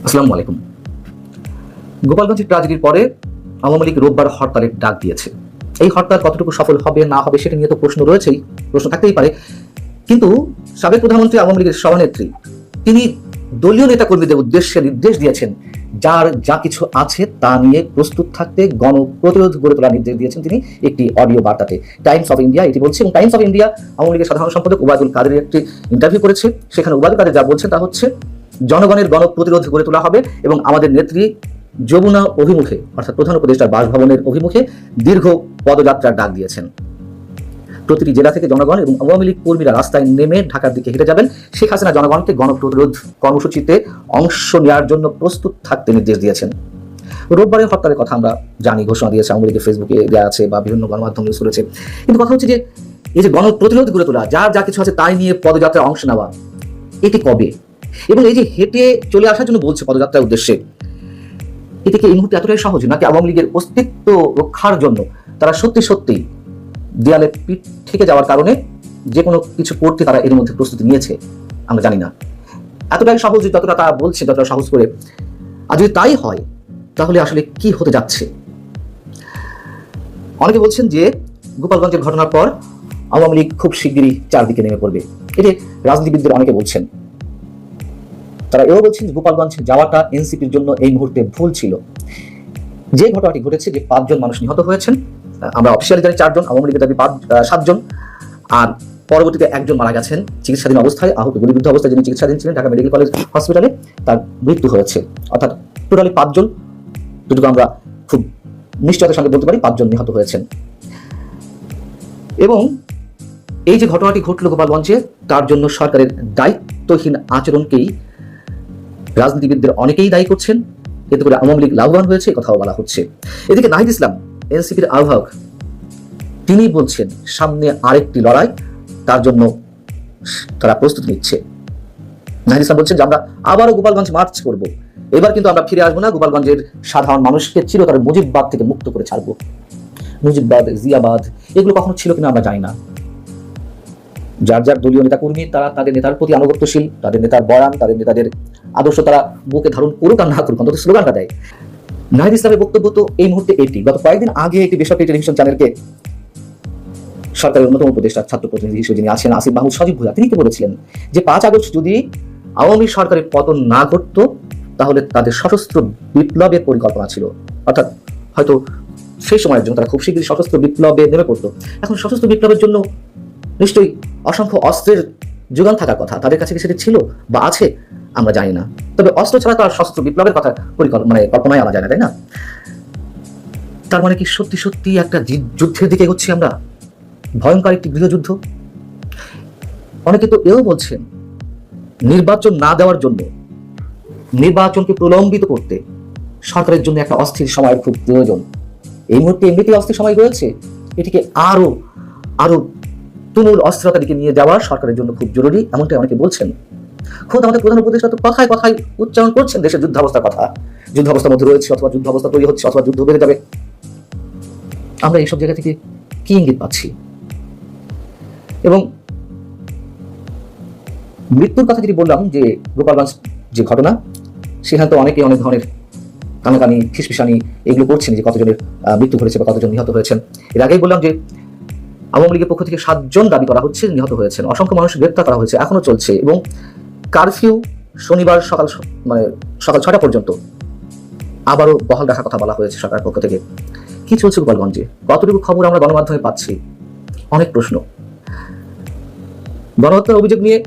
আসসালামু আলাইকুম। গোপালগঞ্জের ট্র্যাজেডির পরে আওয়ামী লীগ রোববার হরতালের ডাক দিয়েছে। এই হরতাল কতটুকু সফল হবে না হবে সেটা নিয়ে তো প্রশ্ন রয়েছেই, প্রশ্ন থাকতেই পারে। কিন্তু সাবেক প্রধানমন্ত্রী আওয়ামী লীগের সভানেত্রী তিনি দলীয় নেতাকর্মীদের উদ্দেশ্যে নির্দেশ দিয়েছেন, যার যা কিছু আছে তা নিয়ে প্রস্তুত থাকতে গণপ্রতিরোধ গড়ে তোলার নির্দেশ দিয়েছেন তিনি একটি অডিও বার্তাতে। টাইমস অফ ইন্ডিয়া এটি বলছে, এবং টাইমস অফ ইন্ডিয়া আওয়ামী লীগের সাধারণ সম্পাদক ওবায়দুল কাদেরের একটি ইন্টারভিউ করেছে। সেখানে ওবায়দুল কাদের যা বলছেন তা হচ্ছে, জনগণের গণপ্রতিরোধ গড়ে তোলা হবে এবং আমাদের নেত্রী যমুনা অভিমুখে অর্থাৎ প্রধান উপদেষ্টার বাসভবনের অভিমুখে দীর্ঘ পদযাত্রার ডাক দিয়েছেন। প্রতিটি জেলা থেকে জনগণ এবং আওয়ামী লীগ কর্মীরা রাস্তায় নেমে ঢাকার দিকে হেঁটে যাবেন। শেখ হাসিনা জনগণকে গণপ্রতিরোধ কর্মসূচিতে অংশ নেওয়ার জন্য প্রস্তুত থাকতে নির্দেশ দিয়েছেন। রোববারের হরতালের কথা আমরা জানি, ঘোষণা দিয়েছে আওয়ামী লীগের ফেসবুকে দেওয়া আছে বা বিভিন্ন গণমাধ্যম নিউজ করেছে। কিন্তু কথা হচ্ছে যে এই যে গণপ্রতিরোধ গড়ে তোলা, যার যা কিছু আছে তাই নিয়ে পদযাত্রায় অংশ নেওয়া, এটি কবে? এবং এই যে হেঁটে চলে আসার জন্য বলছে পদযাত্রার উদ্দেশ্যে, এটিকে এই মুহূর্তে এতটাই সহজ নাকি আওয়ামী লীগের অস্তিত্ব রক্ষার জন্য তারা সত্যি সত্যি দেয়ালে পিঠ থেকে যাওয়ার কারণে যে কোনো কিছু করতে তারা এর মধ্যে প্রস্তুতি নিয়েছে? আমরা জানি না। এতটাই সহজ যতটা তারা বলছে, যতটা সহজ করে। আর যদি তাই হয় তাহলে আসলে কি হতে যাচ্ছে? অনেকে বলছেন যে গোপালগঞ্জের ঘটনার পর আওয়ামী লীগ খুব শিগগিরই চারদিকে নেমে পড়বে। এটি রাজনীতিবিদদের অনেকে বলছেন। তারা এও বলছেন গোপালগঞ্জ যাওয়াটা এনসিপির জন্য এই মুহূর্তে ভুল ছিল। যে ঘটনাটি ঘটেছে, যে 5 জন মানুষ নিহত হয়েছেন, আমরা অফিসিয়ালি জানি 4 জন, আওয়ামী লীগের দাবি 7 জন, আর পরবর্তীতে একজন মারা গেছেন চিকিৎসাধীন অবস্থায়, আহত গুলিবিদ্ধ অবস্থায় যিনি চিকিৎসাধীন ছিলেন ঢাকা মেডিকেল কলেজ হসপিটালে, তার মৃত্যু হয়েছে। অর্থাৎ টোটালি 5 জন, যতটুকু আমরা খুব নিশ্চয়তার সঙ্গে বলতে পারি 5 জন নিহত হয়েছেন। এবং এই যে ঘটনাটি ঘটল গোপালগঞ্জে, তার জন্য সরকারের দায়িত্বহীন আচরণকেই রাজনীতিবিদদের অনেকেই দায়ী করছেন। এতে করে আওয়ামী লীগ লাভবান হয়েছে কথাও বলা হচ্ছে। এদিকে নাহিদ ইসলাম, এনসিপির আহ্বায়ক, তিনি বলছেন সামনে আরেকটি লড়াই, তার জন্য তারা প্রস্তুতি নিচ্ছে। নাহিদ ইসলাম বলছেন যে আমরা আবারও গোপালগঞ্জ মার্চ করব, এবার কিন্তু আমরা ফিরে আসবো না, গোপালগঞ্জের সাধারণ মানুষকে চিরতরে মুজিববাদ থেকে মুক্ত করে ছাড়বো। মুজিববাদ, জিয়াবাদ এগুলো কখনো ছিল কিনা আমরা জানি না। যার যার দলীয় নেতাকর্মী তারা তাদের নেতার প্রতি আনুগত্যশীল, তাদের নেতার বয়ান, তাদের নেতাদের আদর্শ তারা বুকে ধারণ করুক আর না করুক, অন্তত স্লোগানটা দেয়। নাহিদ ইসলামের বক্তব্য তো এই মুহূর্তে এটি। গত কয়েকদিন আগে একটি বেসরকারি টেলিভিশন চ্যানেলকে সরকারের অন্যতম উপদেষ্টা ছাত্র প্রতিনিধি হিসেবে যিনি আছেন আসিফ মাহমুদ সজীব ভুঁইয়া, তিনি কি বলেছিলেন যে 5 আগস্ট যদি আওয়ামী সরকারের পতন না ঘটতো তাহলে তাদের সশস্ত্র বিপ্লবের পরিকল্পনা ছিল। অর্থাৎ হয়তো সেই সময়ের জন্য তারা খুব শীঘ্রই সশস্ত্র বিপ্লবে নেমে পড়তো। এখন সশস্ত্র বিপ্লবের জন্য নিশ্চয়ই অসংখ্য অস্ত্রের যোগান থাকার কথা, তাদের কাছে কি সেটি ছিল বা আছে আমরা জানি না। তবে অস্ত্র ছাড়া তো আর সশস্ত্র বিপ্লবের কথা কল্পনায় আনা যায় না, তাই না? তার মানে কি সত্যি সত্যি একটা যুদ্ধের দিকে এগোচ্ছি আমরা, ভয়ঙ্কর একটি গৃহযুদ্ধ? অনেকে তো এও বলছেন নির্বাচন না দেওয়ার জন্য, নির্বাচনকে প্রলম্বিত করতে সরকারের জন্য একটা অস্থির সময়ের খুব প্রয়োজন। এই মুহূর্তে এমনিতেই অস্থির সময় রয়েছে, এটিকে আরো আরো তুমুল অস্থিরতার দিকে নিয়ে যাওয়া সরকারের জন্য খুব জরুরি, এমনটাই অনেকে বলছেন। খোদ আমাদের প্রধান উপদেষ্টা তো কথায় কথায় উচ্চারণ করছেন দেশের যুদ্ধাবস্থার কথা, যুদ্ধাবস্থার মধ্যে রয়েছে অথবা যুদ্ধাবস্থা তৈরি হচ্ছে অথবা যুদ্ধ বেড়ে যাবে। আমরা এইসব জায়গা থেকে কি ইঙ্গিত পাচ্ছি? এবং মৃত্যুর কথা যদি বললাম, যে গোপালগঞ্জ যে ঘটনা, সেখানে তো অনেকে অনেক ধরনের কানাকানি ফিসফিসানি এগুলো করছেন যে কতজনের মৃত্যু ঘটেছে বা কতজন নিহত হয়েছেন। এর আগেই বললাম যে আওয়ামী লীগের পক্ষ থেকে 7 জন দাবি করা হচ্ছে নিহত হয়েছেন, অসংখ্য মানুষ গ্রেপ্তার করা হয়েছে, এখনো চলছে। এবং কারফিউ শনিবার সকাল 6টা পর্যন্ত আবারও বহাল রাখার কথা বলা হয়েছে সরকারের পক্ষ থেকে। কি চলছে গোপালগঞ্জে? কতটুকু খবর আমরা গণমাধ্যমে পাচ্ছি? অনেক প্রশ্ন। গণহত্যার অভিযোগ নিয়ে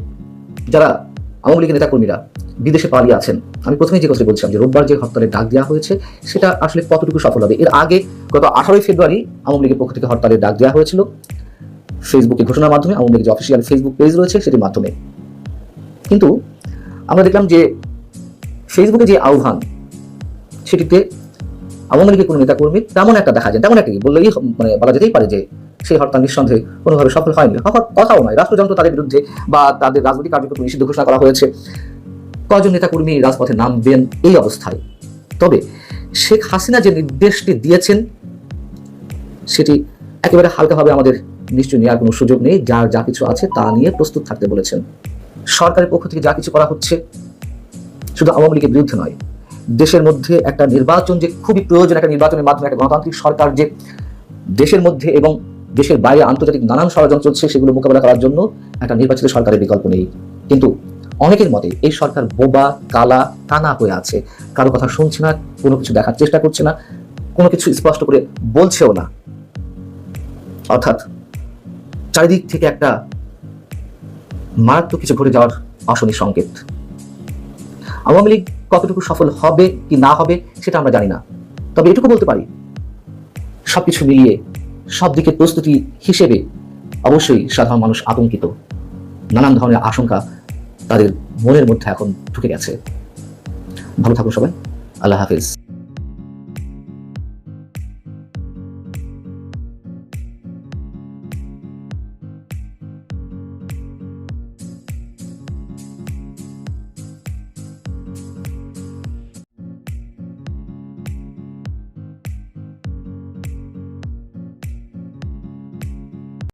যারা আওয়ামী লীগের নেতাকর্মীরা বিদেশে পালিয়ে আছেন, আমি প্রথমেই যে কথা বলছিলাম যে রোববার যে হরতালের ডাক দেওয়া হয়েছে সেটা আসলে কতটুকু সফল হবে? এর আগে গত 18 ফেব্রুয়ারি আওয়ামী লীগের পক্ষ থেকে হরতালের ডাক দেওয়া হয়েছিল ফেসবুকে ঘোষণার মাধ্যমে, আওয়ামী লীগের যে অফিসিয়াল ফেসবুক পেজ রয়েছে সেটির মাধ্যমে। কিন্তু আমরা দেখলাম যে ফেসবুকে যে আহ্বান, সেটিতে আওয়ামী লীগের কোনো নেতাকর্মী তেমন একটা দেখা যায়, তেমন একটা বললেই বলা যেতেই পারে যে সেই হরতাল নিঃসন্দেহে কোনোভাবে সফল হয়নি। কথাও নয়, রাষ্ট্রযন্ত্র তাদের বিরুদ্ধে বা তাদের রাজনৈতিক কার্যক্রম নিষিদ্ধ ঘোষণা করা হয়েছে। কজন নেতাকর্মী রাজপথে নামবেন এই অবস্থায়? তবে শেখ হাসিনা যে নির্দেশটি দিয়েছেন সেটি একেবারে হালকাভাবে আমাদের নিশ্চয়ই নেওয়ার কোনো সুযোগ নেই। যার যা কিছু আছে তা নিয়ে প্রস্তুত থাকতে বলেছেন। সরকারের পক্ষ থেকে যা কিছু করা হচ্ছে শুধু আওয়ামী লীগের বিরুদ্ধে নয়, দেশের মধ্যে একটা নির্বাচন যে খুবই প্রয়োজন, একটা নির্বাচনের মাধ্যমে একটা গণতান্ত্রিক সরকার যে দেশের মধ্যে এবং দেশের বাইরে আন্তর্জাতিক নানান ষড়যন্ত্র চলছে সেগুলো মোকাবেলা করার জন্য একটা নির্বাচিত সরকারের বিকল্প নেই। কিন্তু অনেকের মতে এই সরকার বোবা, কালা, কানা হয়ে আছে, কারো কথা শুনছে না, কোনো কিছু দেখার চেষ্টা করছে না, কোনো কিছু স্পষ্ট করে বলছেও না। অর্থাৎ চারিদিক থেকে একটা মারাত্মক কিছু ঘটে যাওয়ার অশনি সংকেত। আওয়ামী লীগ কতটুকু সফল হবে কি না হবে সেটা আমরা জানি না, তবে এটুকু বলতে পারি সবকিছু মিলিয়ে সব দিকে প্রস্তুতি হিসেবে অবশ্যই সাধারণ মানুষ আতঙ্কিত। নানান ধরনের আশঙ্কা তাদের মনের মধ্যে এখন ঢুকে গেছে। ভালো থাকুন সবাই, আল্লাহ হাফেজ।